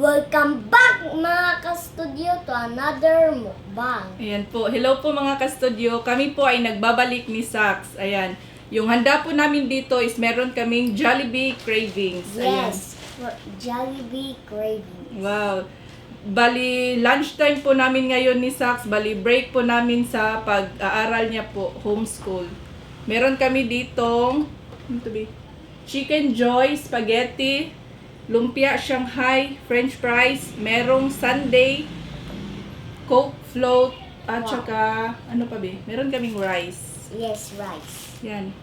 Welcome back mga ka-studio to another mukbang. Ayan po. Hello po mga ka-studio. Kami po ay nagbabalik ni Sax. Ayan. Yung handa po namin dito is meron kaming Jollibee Cravings. Ayan. Yes, for Jollibee Cravings. Wow. Bali, lunchtime po namin ngayon ni Sax. Bali, break po namin sa pag-aaral niya po, homeschool. Meron kami ditong Chicken Joy, Spaghetti, Lumpia Shanghai, French fries, merong sundae, Coke float, at saka, ano pa ba? Meron kaming rice. Yes, rice. Yan.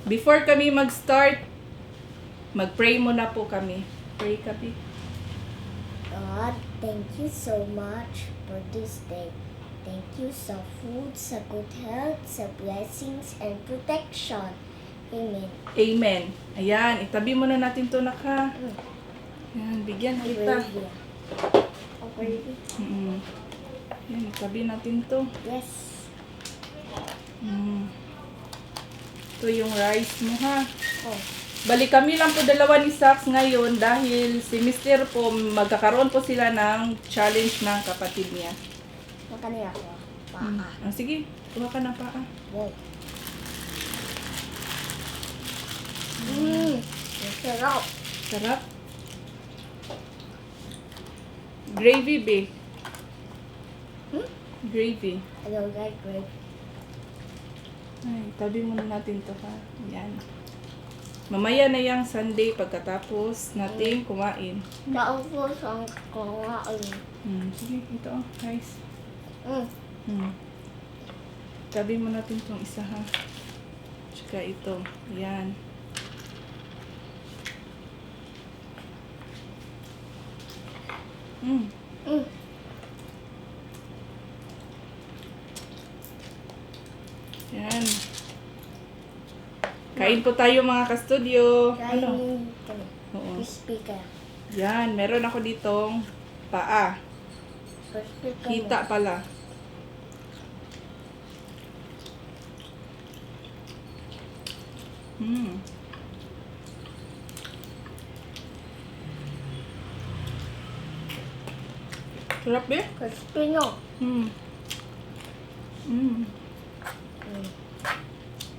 Before kami mag-start, mag-pray muna po kami. Pray kami. God, thank you so much for this day. Thank you sa food, sa good health, sa blessings and protection. Amen. Amen. Ayan, itabi muna natin to naka. Ayan, bigyan kita. Okay. Ayan, itabi natin to. Yes. Ito yung rice mo ha. Oh. Bali kami lang po dalawa ni Sax ngayon dahil si Mr. po magkakaroon po sila ng challenge ng kapatid niya. Makaniya ako. Paa. Sige, kuha ka na paa. Wow. Sarap. Sarap. Gravy be. Gravy. I don't like grape. Ay, tabi muna natin to ha. Yan. Mamaya na yung Sunday pagkatapos natin kumain. Naubos ang kumain. Sige, ito oh, rice. Tabi mo natin tong isa ha. Tsaka ito. Yan. Yan. Kain po tayo mga ka-studio. Kain Oo. crispy ka. Yan, meron ako ditong paa. Crispy ka Kita pala. Sarap eh. Crispy no?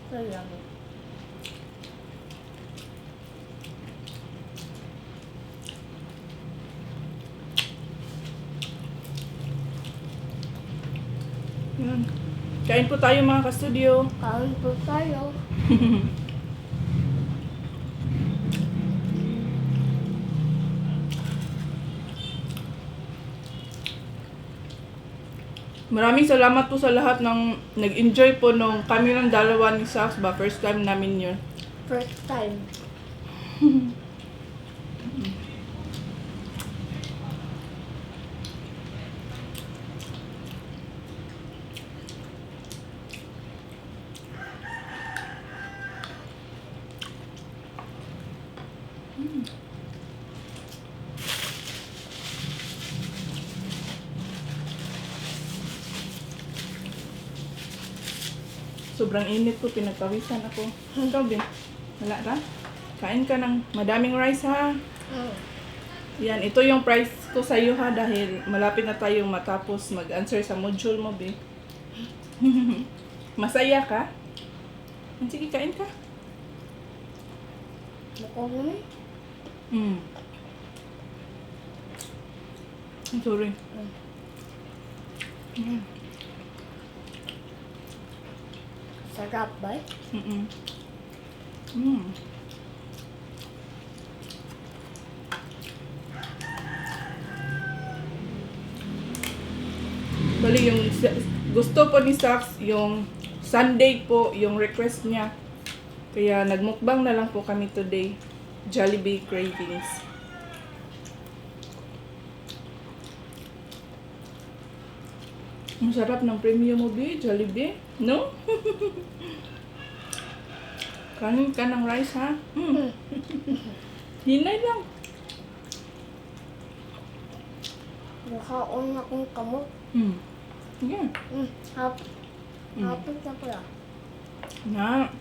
So yummy. Yan. Kain po tayo mga ka-studio. Kain po tayo. Maraming salamat po sa lahat ng nag-enjoy po nung kami ng dalawa ni Sax ba. First time namin yun. First time. Sobrang init po, pinagpawisan ako. Ikaw din. Wala ra? Kain ka ng madaming rice ha. Yan, ito yung price ko sa iyo ha dahil malapit na tayong matapos mag-answer sa module mo, be. Masaya ka? Sige, kain ka. Mukha naman. Sorry. Sarap ba? Bali yung gusto po ni Sax yung Sunday po yung request niya. Kaya nagmukbang na lang po kami today. Jollibee Cravings. Ang sarap ng premium mo, be, Jollibee. No? Kanin ka ng rice, ha? Hinay lang. Nakaon akong kamot. Sige. Hapit na pala. Na.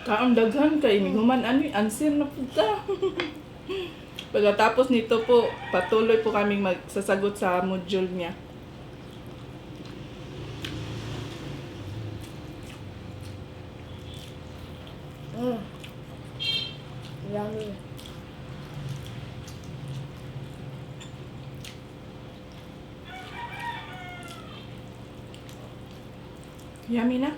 Kaon daghan kay human ani answer na pud ta. Pagkatapos nito po, patuloy po kaming magsasagot sa module niya. Yummy. Yummy na.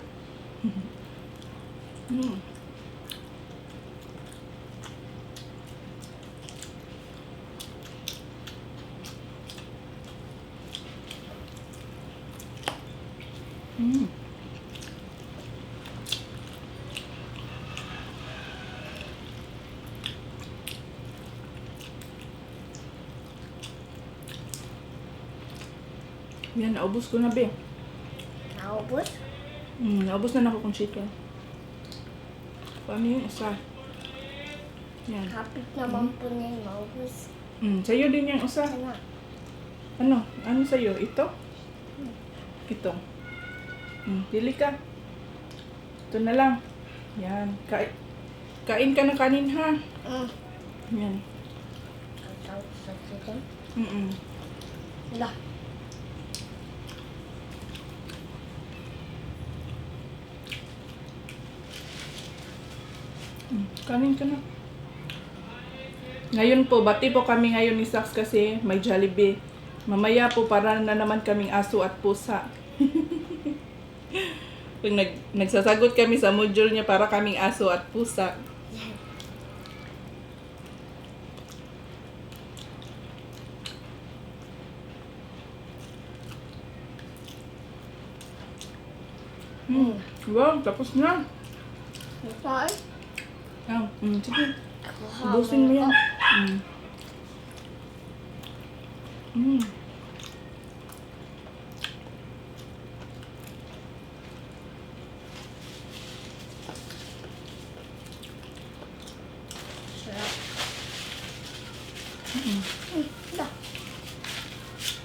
Yan, naubos ko na, be. Naubos? Naubos na ako kung chicken. Paano yung isa? Yan. Kapit naman po niya yung maubos. Sa'yo din yung isa. Sana. Ano? Ano sa'yo? Ito? Ito. Pili ka. Ito na lang. Yan. Kain ka ng kanin, ha? Yan. Kasal sa chicken. Wala. Kanin ka na. Ngayon po, bati po kami ngayon ni Sax kasi may Jollibee. Mamaya po para na naman kaming aso at pusa. Pag nagsasagot kami sa module niya para kaming aso at pusa. Wow, tapos na. Saan? Sige. Ubusin mo yan. Sarap. Wala.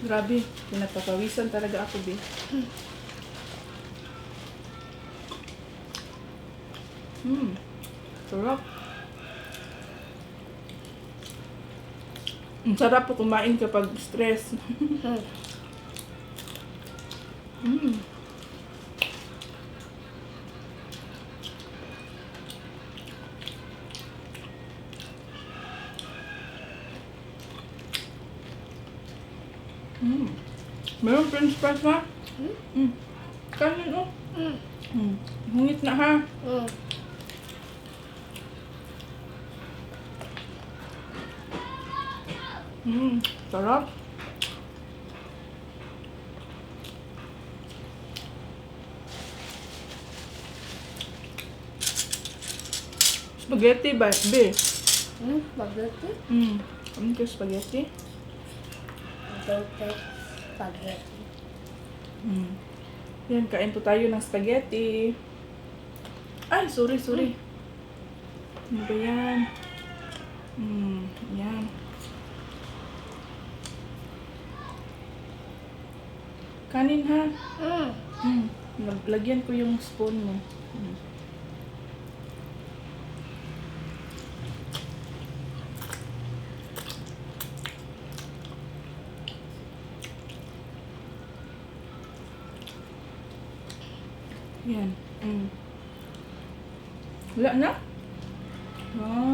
Grabe, pinagpapawisan talaga ako, be. Sarap. Ang sarap po kumain kapag stress. Meron french fries na? Kanin, oh. Hungit na, ha? Sarap. Spaghetti ba, be? Spaghetti? Ano ka spaghetti? Spaghetti. Yan, kain po tayo ng spaghetti. Ay, sorry. Ano ba yan? Yan. Kanin, ha? Lagyan ko yung spoon mo. Yan. Wala na? Na.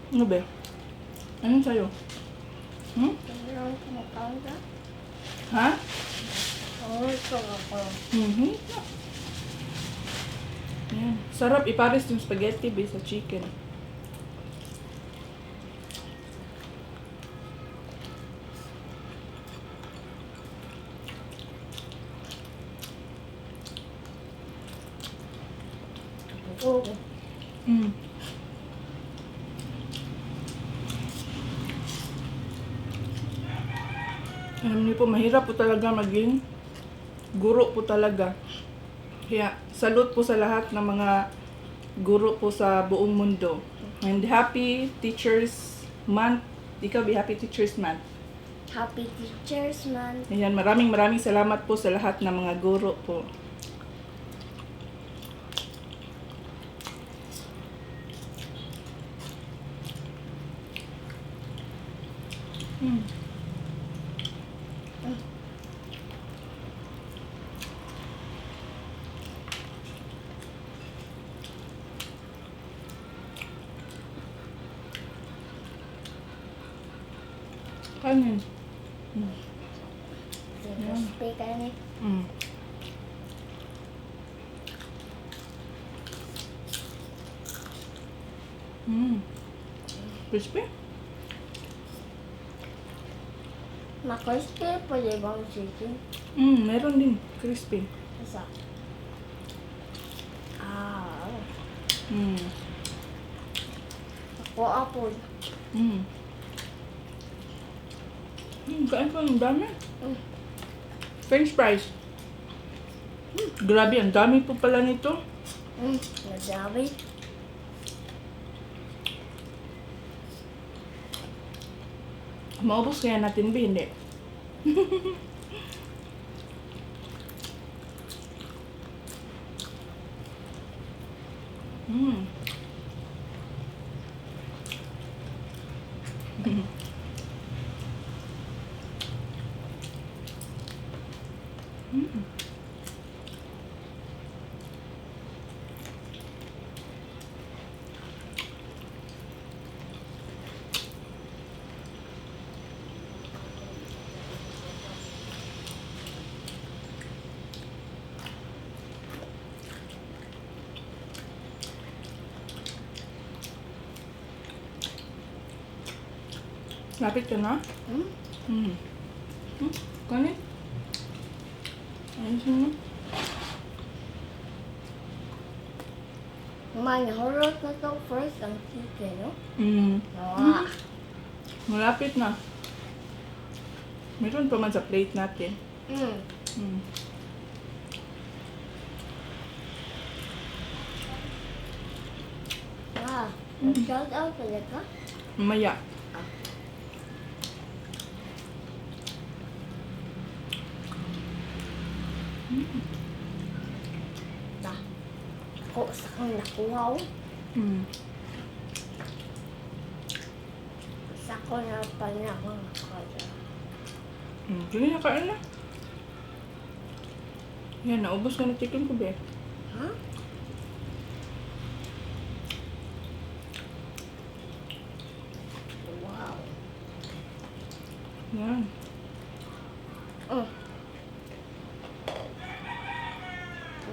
Ano ba? Anong sa'yo? Meron kumakain ka? Ha? Oo, ito ako. Yan. Sarap ipares yung spaghetti be sa chicken. Oo. Alam niyo po, mahirap po talaga maging guro po talaga. Kaya, salute po sa lahat ng mga guro po sa buong mundo. And happy Teachers Month. Ikaw, be happy Teachers Month. Happy Teachers Month. Ayan, maraming salamat po sa lahat ng mga guro po. Mm. Kanin. Crispy ka na. Mm. Mm. Crispy? Ma-crispy pwede bang chicken? Meron din. Crispy. Isa. Ah. Mm. Ako apple. Mm. Kain ko ng dami. Mm. French fries. Grabe, ang dami po pala nito. Madami. Maubos kaya natin ba? Hindi. Mm. Mm. Lapit ka na? Kanin? Ayos mo. Manahurot na to first ang chicken, no? Ah. Malapit na. Meron pa man sa plate natin. Shout out ulit ka? Mamaya. Ako sa kang nakuha ko. Sa ko na pa na akong nakakaya. Sige na, kain na. Yan, naubos ka na chicken ko, be. Ha? Wow. Yan.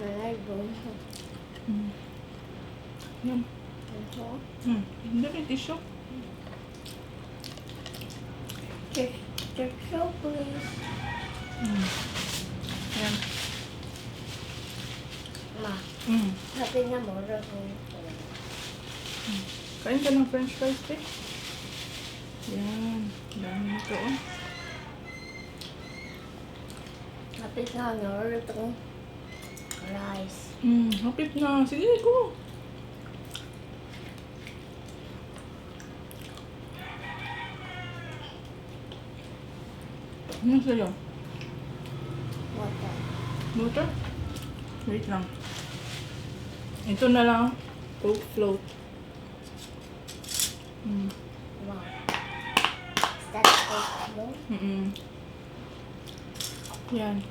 Nalay boom. Yan. Ito. Hindi rin tissue. Check show please. Yan. Ma, sabi na mo rin kung Kain ka ng french fries, be. Yan. Dami nito, oh. kapit na rin itong rice. Hapit na. Sige, go. Ano sa'yo? Water. Butter? Wait lang. Ito na lang. Coke float. Wow. Is that cold? Yan.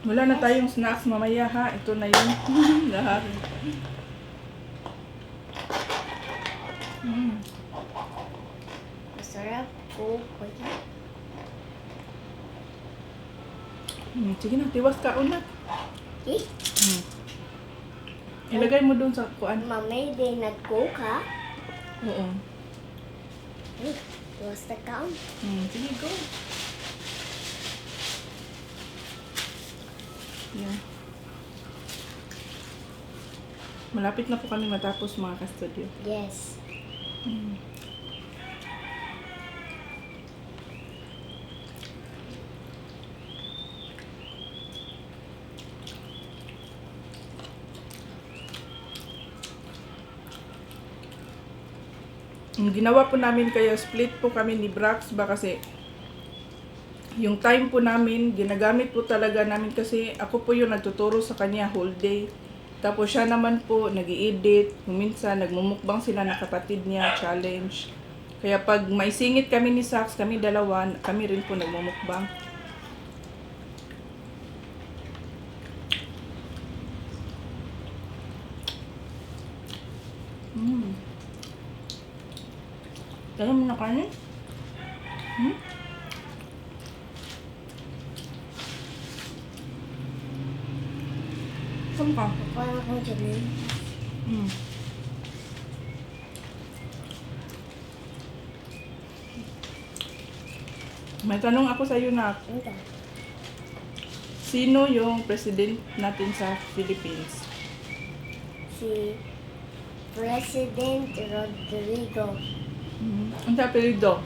Wala na tayong snacks mamaya, ha. Ito na yun. Lahat. Masarap. Cold. Pwede. Sige na, tiwas ka una. Eh? Ilagay mo doon sa kuan. Mamay din nag-coke ha? Oo. What's the count? Sige, go. Yan. Malapit na po kami matapos, mga ka-studio. Yes. Ang ginawa po namin kaya split po kami ni Brax ba kasi yung time po namin, ginagamit po talaga namin kasi ako po yung nagtuturo sa kanya whole day. Tapos siya naman po nag-i-edit, minsan nagmumukbang sila ng kapatid niya, challenge. Kaya pag may singit kami ni Sax, kami dalawa, kami rin po nagmumukbang. Kaya mo na kanin? Saan ka? Parang akong dyan. May tanong ako sa iyo na, Ito. sino yung president natin sa Philippines? Si President Rodrigo. Ang sa apelyido?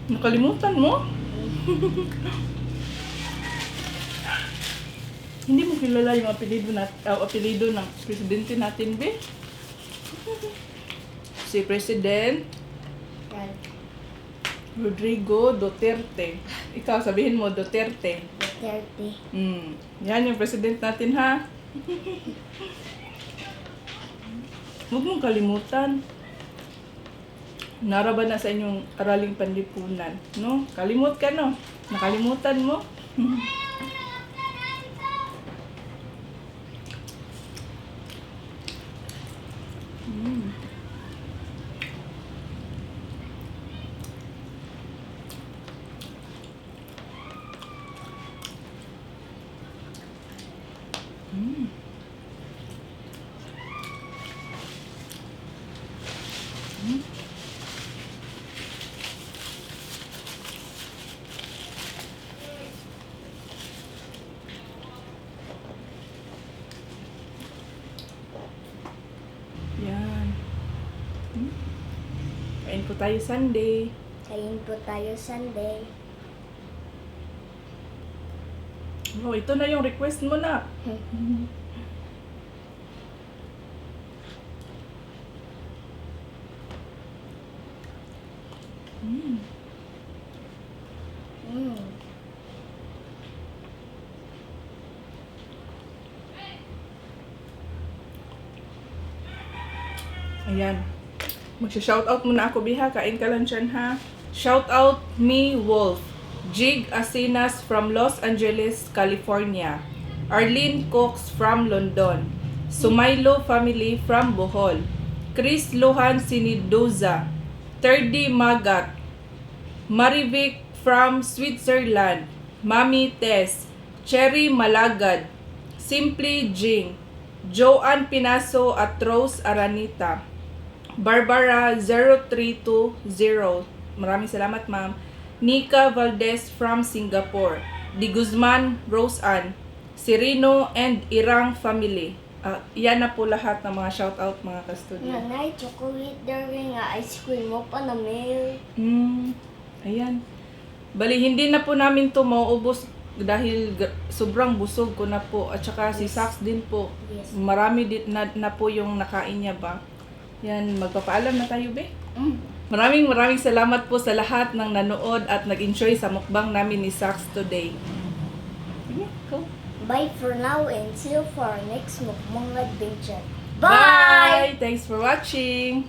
Nakalimutan mo? Hindi mo kilala yung apelyido ng presidente natin, be? Si President Rodrigo Duterte. Ikaw, sabihin mo, Duterte. Duterte. Yan yung president natin, ha? Huwag mong kalimutan. Naraba na sa inyong araling panlipunan, no? Kalimot ka, no? Nakalimutan mo? Yan. Kain po tayo Sunday. Kain po tayo Sunday. Oh, ito na yung request mo na. Ayan. Magsha-shoutout muna ako, Biha. Kain ka lang dyan, ha? Shoutout me, Wolf. Jig Asinas from Los Angeles, California. Arlene Cox from London. Sumaylo family from Bohol. Chris Luhan Sinidoza. Terdy Magat. Marivic from Switzerland. Mami Tess. Cherry Malagad. Simply Jing. Joanne Pinaso at Rose Aranita. Barbara 0320. Maraming salamat, ma'am. Nika Valdez from Singapore. Di Guzman Rose Ann. Sirino and Irang family. Yan na po lahat ng mga shoutout, mga ka-studio. Nanay, chocolate daw nga ice cream mo pa na mail. Ayan. Bali, hindi na po namin to mauubos dahil sobrang busog ko na po. At saka si Sax din po. Yes. Marami din na po yung nakain niya ba. Yan, magpapaalam na tayo, be. Maraming salamat po sa lahat ng nanood at nag-enjoy sa mukbang namin ni Sax today. Go. Bye for now and see you for our next mukbang adventure. Bye! Thanks for watching!